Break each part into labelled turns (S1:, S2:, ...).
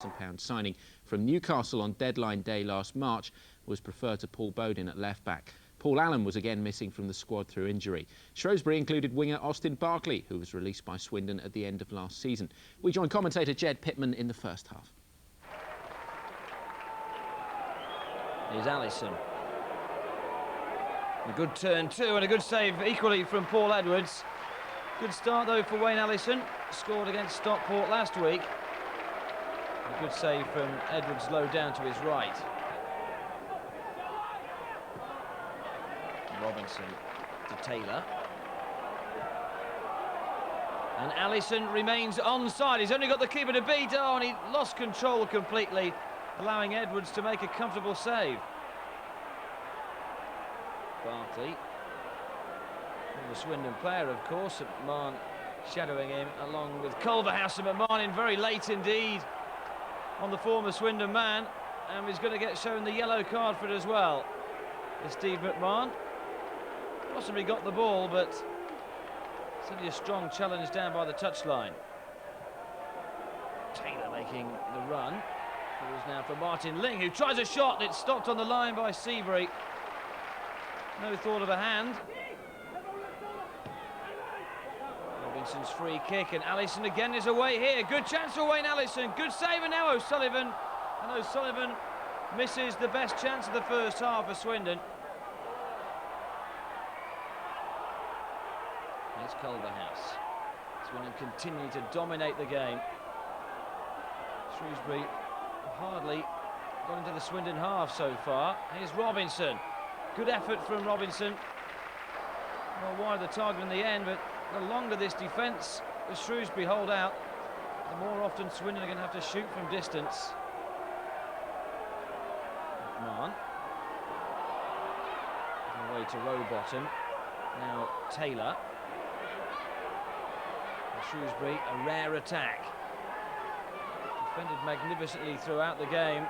S1: £1,000 signing from Newcastle on deadline day last March was preferred to Paul Bodin at left-back. Paul Allen was again missing from the squad through injury. Shrewsbury included winger Austin Barkley, who was released by Swindon at the end of last season. We join commentator Jed Pittman in the first half.
S2: Here's Allison. A good turn too, and a good save equally from Paul Edwards. Good start though for Wayne Allison, scored against Stockport last week. A good save from Edwards low down to his right. Robinson to Taylor. And Allison remains onside. He's only got the keeper to beat. Oh, and he lost control completely, allowing Edwards to make a comfortable save. Barkley, the Swindon player, of course, McMahon shadowing him along with Culverhouse, and McMahon in very late indeed on the former Swindon man, and he's going to get shown the yellow card for it as well. It's Steve McMahon. Possibly got the ball, but certainly a strong challenge down by the touchline. Taylor making the run. It was now for Martin Ling, who tries a shot, and it's stopped on the line by Seabury. No thought of a hand. Robinson's free kick, and Allison again is away here. Good chance for Wayne Allison. Good save, and now O'Sullivan. And O'Sullivan misses the best chance of the first half for Swindon. Here's Culverhouse. Swindon continue to dominate the game. Shrewsbury hardly got into the Swindon half so far. Here's Robinson. Good effort from Robinson. Well, wide the target in the end, but the longer this defence the Shrewsbury hold out, the more often Swindon are going to have to shoot from distance. McMahon. Away to Rowbottom. Now Taylor. Shrewsbury, a rare attack. Defended magnificently throughout the game.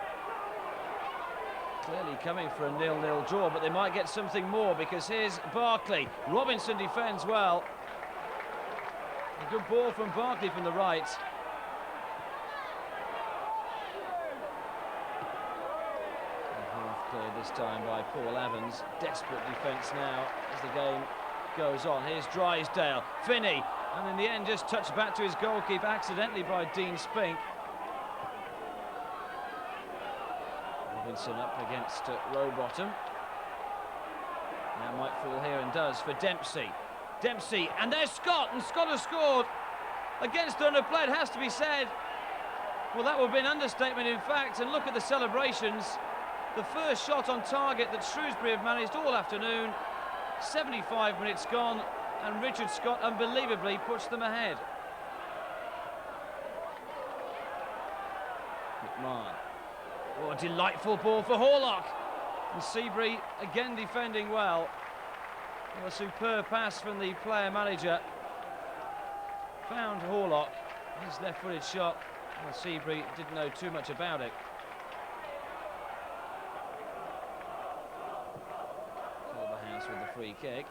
S2: Clearly coming for a 0-0 draw, but they might get something more, because here's Barkley. Robinson defends well. A good ball from Barkley from the right. Half cleared this time by Paul Evans. Desperate defence now as the game goes on. Here's Drysdale. Finney. And in the end, just touched back to his goalkeeper accidentally by Dean Spink. Robinson up against Rowbottom. Now might fall here, and does, for Dempsey. Dempsey, and there's Scott, and Scott has scored against underplayed, has to be said. Well, that would be an understatement, in fact, and look at the celebrations. The first shot on target that Shrewsbury have managed all afternoon. 75 minutes gone, and Richard Scott unbelievably puts them ahead. McMahon. Oh, a delightful ball for Horlock. And Seabury again defending well. Well, a superb pass from the player-manager. Found Horlock. His left-footed shot. Well, Seabury didn't know too much about it. Culverhouse with the free kick.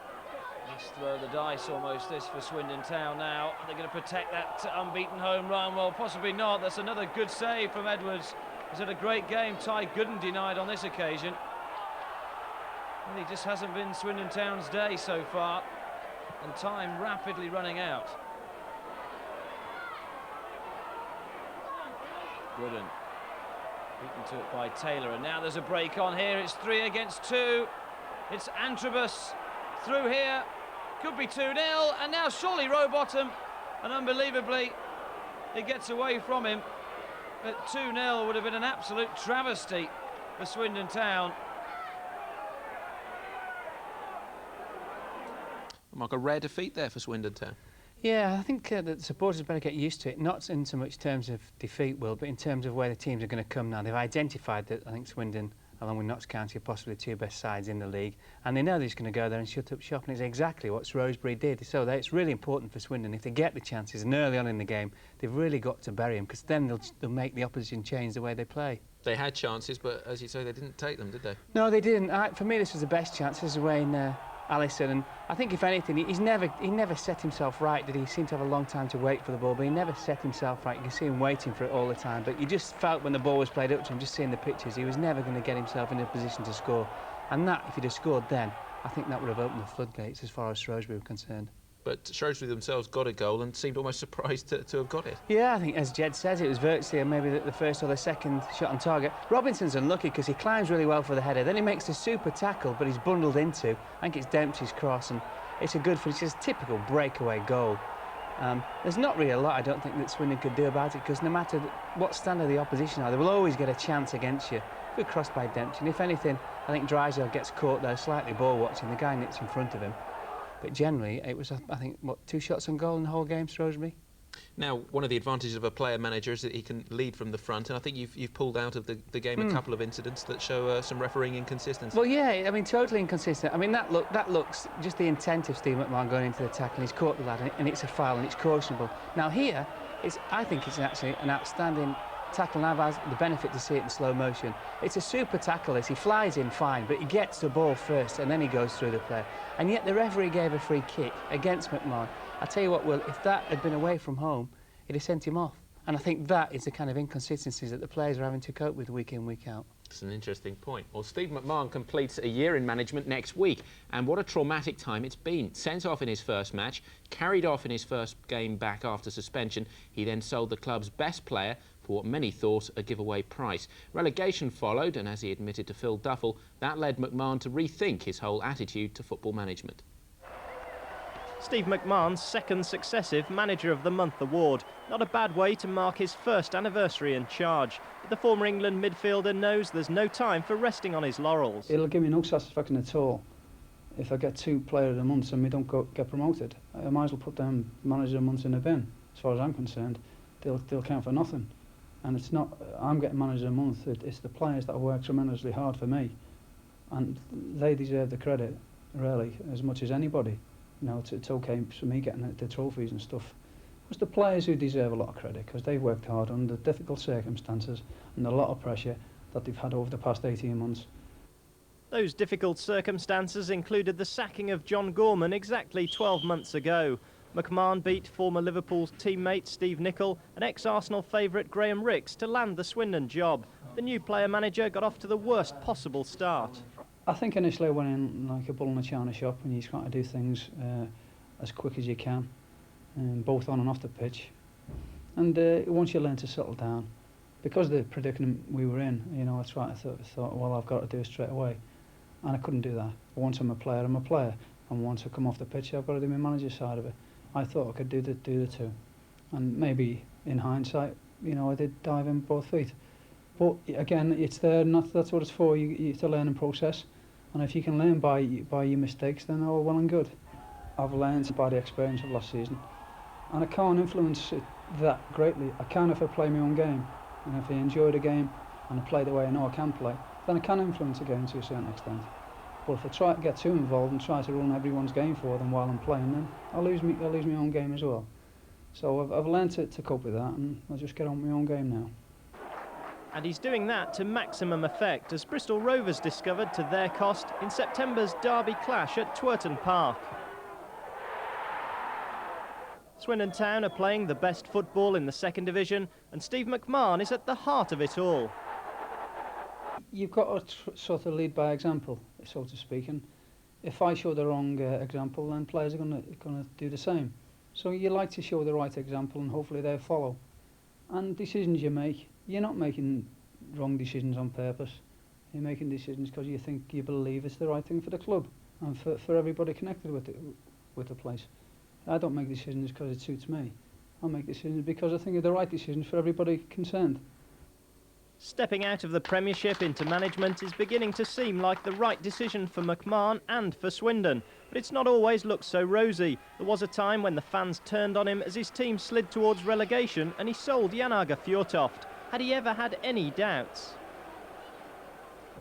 S2: Let's throw the dice almost, this for Swindon Town now. Are they going to protect that unbeaten home run? Well, possibly not. That's another good save from Edwards. He's had a great game. Ty Gooden denied on this occasion. Well, he just hasn't been Swindon Town's day so far, and time rapidly running out. Gooden beaten to it by Taylor, and now there's a break on here. It's 3 against 2. It's Antrobus through here. Could be 2-0, and now surely Rowbottom, and unbelievably it gets away from him. But 2-0 would have been an absolute travesty for Swindon Town.
S1: Mark, a rare defeat there for Swindon Town.
S3: Yeah, I think that supporters better get used to it, not in so much terms of defeat, Will, but in terms of where the teams are going to come now. They've identified that, I think, Swindon, along with Notts County, are possibly the two best sides in the league, and they know they're just going to go there and shut up shop, and it's exactly what Shrewsbury did. So it's really important for Swindon, if they get the chances, and early on in the game, they've really got to bury them, because then they'll make the opposition change the way they play.
S1: They had chances, but as you say, they didn't take them, did they?
S3: No, they didn't. For me, this was the best chance. This is when Alisson, and I think if anything, he never set himself right, did he? He seemed to have a long time to wait for the ball, but he never set himself right. You can see him waiting for it all the time, but you just felt when the ball was played up to him, just seeing the pictures, he was never going to get himself in a position to score. And that, if he'd have scored then, I think that would have opened the floodgates as far as Shrewsbury were concerned.
S1: But Shrewsbury themselves got a goal and seemed almost surprised to have got it.
S3: Yeah, I think, as Jed says, it was virtually maybe the first or the second shot on target. Robinson's unlucky because he climbs really well for the header. Then he makes a super tackle, but he's bundled into. I think it's Dempsey's cross, and it's a good finish. It's just a typical breakaway goal. There's not really a lot, I don't think, that Swindon could do about it, because no matter what standard the opposition are, they will always get a chance against you. Good cross by Dempsey. And if anything, I think Drysdale gets caught there slightly ball watching. The guy nits in front of him. But generally, it was, I think, what, 2 shots on goal in the whole game, Shrewsbury?
S1: Now, one of the advantages of a player manager is that he can lead from the front, and I think you've pulled out of the game a couple of incidents that show some refereeing inconsistency.
S3: Well, yeah, I mean, totally inconsistent. I mean, that looks just the intent of Steve McMahon going into the tackle, and he's caught the lad, and it's a foul, and it's cautionable. Now here, I think it's actually an outstanding tackle, and I've had the benefit to see it in slow motion. It's a super tackle, this. He flies in fine, but he gets the ball first, and then he goes through the player. And yet the referee gave a free kick against McMahon. I tell you what, Will, if that had been away from home, he'd have sent him off. And I think that is the kind of inconsistencies that the players are having to cope with week in, week out.
S1: It's an interesting point. Well, Steve McMahon completes a year in management next week, and what a traumatic time it's been. Sent off in his first match, carried off in his first game back after suspension. He then sold the club's best player for what many thought a giveaway price. Relegation followed, and as he admitted to Phil Duffel, that led McMahon to rethink his whole attitude to football management.
S4: Steve McMahon's second successive Manager of the Month award. Not a bad way to mark his first anniversary in charge. But the former England midfielder knows there's no time for resting on his laurels.
S5: It'll give me no satisfaction at all if I get 2 Player of the Month and we don't get promoted. I might as well put them Manager of the Month in the bin. As far as I'm concerned, they'll count for nothing. And it's not I'm getting Manager of the Month. It's the players that work tremendously hard for me, and they deserve the credit really as much as anybody. You know, it's okay for me getting the trophies and stuff. It's the players who deserve a lot of credit, because they've worked hard under difficult circumstances and a lot of pressure that they've had over the past 18 months.
S4: Those difficult circumstances included the sacking of John Gorman exactly 12 months ago. McMahon beat former Liverpool teammate Steve Nicol and ex-Arsenal favourite Graham Rix to land the Swindon job. The new player manager got off to the worst possible start.
S5: I think initially I went in like a bull in a china shop, and you try to do things as quick as you can, both on and off the pitch. And once you learn to settle down, because of the predicament we were in, you know, I thought, well, I've got to do it straight away. And I couldn't do that. Once I'm a player, I'm a player. And once I come off the pitch, I've got to do my manager's side of it. I thought I could do the 2. And maybe in hindsight, you know, I did dive in both feet. But again, it's there, and that's what it's for. It's a learning process, and if you can learn by your mistakes, then all well and good. I've learned by the experience of last season, and I can't influence it that greatly. I can if I play my own game, and if I enjoy the game and I play the way I know I can play, then I can influence the game to a certain extent. But if I try to get too involved and try to run everyone's game for them while I'm playing, then I'll lose my own game as well. So I've learned to cope with that, and I'll just get on with my own game now.
S4: And he's doing that to maximum effect, as Bristol Rovers discovered to their cost in September's derby clash at Twerton Park. Swindon Town are playing the best football in the second division, and Steve McMahon is at the heart of it all.
S5: You've got to sort of lead by example, so to speak, and if I show the wrong example, then players are going to do the same. So you like to show the right example, and hopefully they'll follow. And decisions you make, you're not making wrong decisions on purpose. You're making decisions because you believe it's the right thing for the club and for everybody connected with the place. I don't make decisions because it suits me. I make decisions because I think they're the right decisions for everybody concerned.
S4: Stepping out of the Premiership into management is beginning to seem like the right decision for McMahon and for Swindon. But it's not always looked so rosy. There was a time when the fans turned on him as his team slid towards relegation and he sold Janaga Fjortoft. Had he ever had any doubts?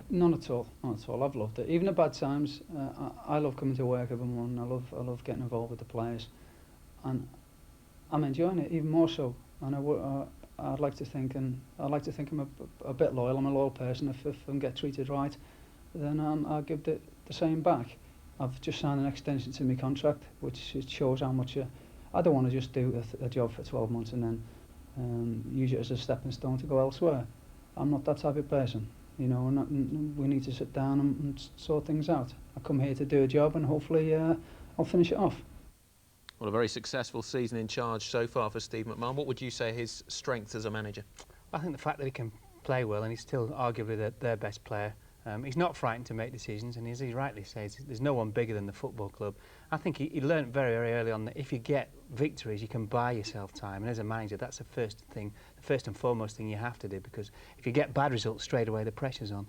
S5: None at all, not at all. I've loved it. Even at bad times, I love coming to work every morning. I love getting involved with the players, and I'm enjoying it even more so. And I'd like to think I'm a bit loyal. I'm a loyal person. If I get treated right, then I'll give the same back. I've just signed an extension to my contract, which shows how much I don't want to just do a job for 12 months and then use it as a stepping stone to go elsewhere. I'm not that type of person. You know, we need to sit down and sort things out. I come here to do a job, and hopefully I'll finish it off.
S1: Well, a very successful season in charge so far for Steve McMahon. What would you say his strengths as a manager?
S3: I think the fact that he can play well, and he's still arguably their best player. He's not frightened to make decisions, and as he rightly says, there's no one bigger than the football club. I think he learned very, very early on that if you get victories, you can buy yourself time. And as a manager, that's the first and foremost thing you have to do, because if you get bad results straight away, the pressure's on.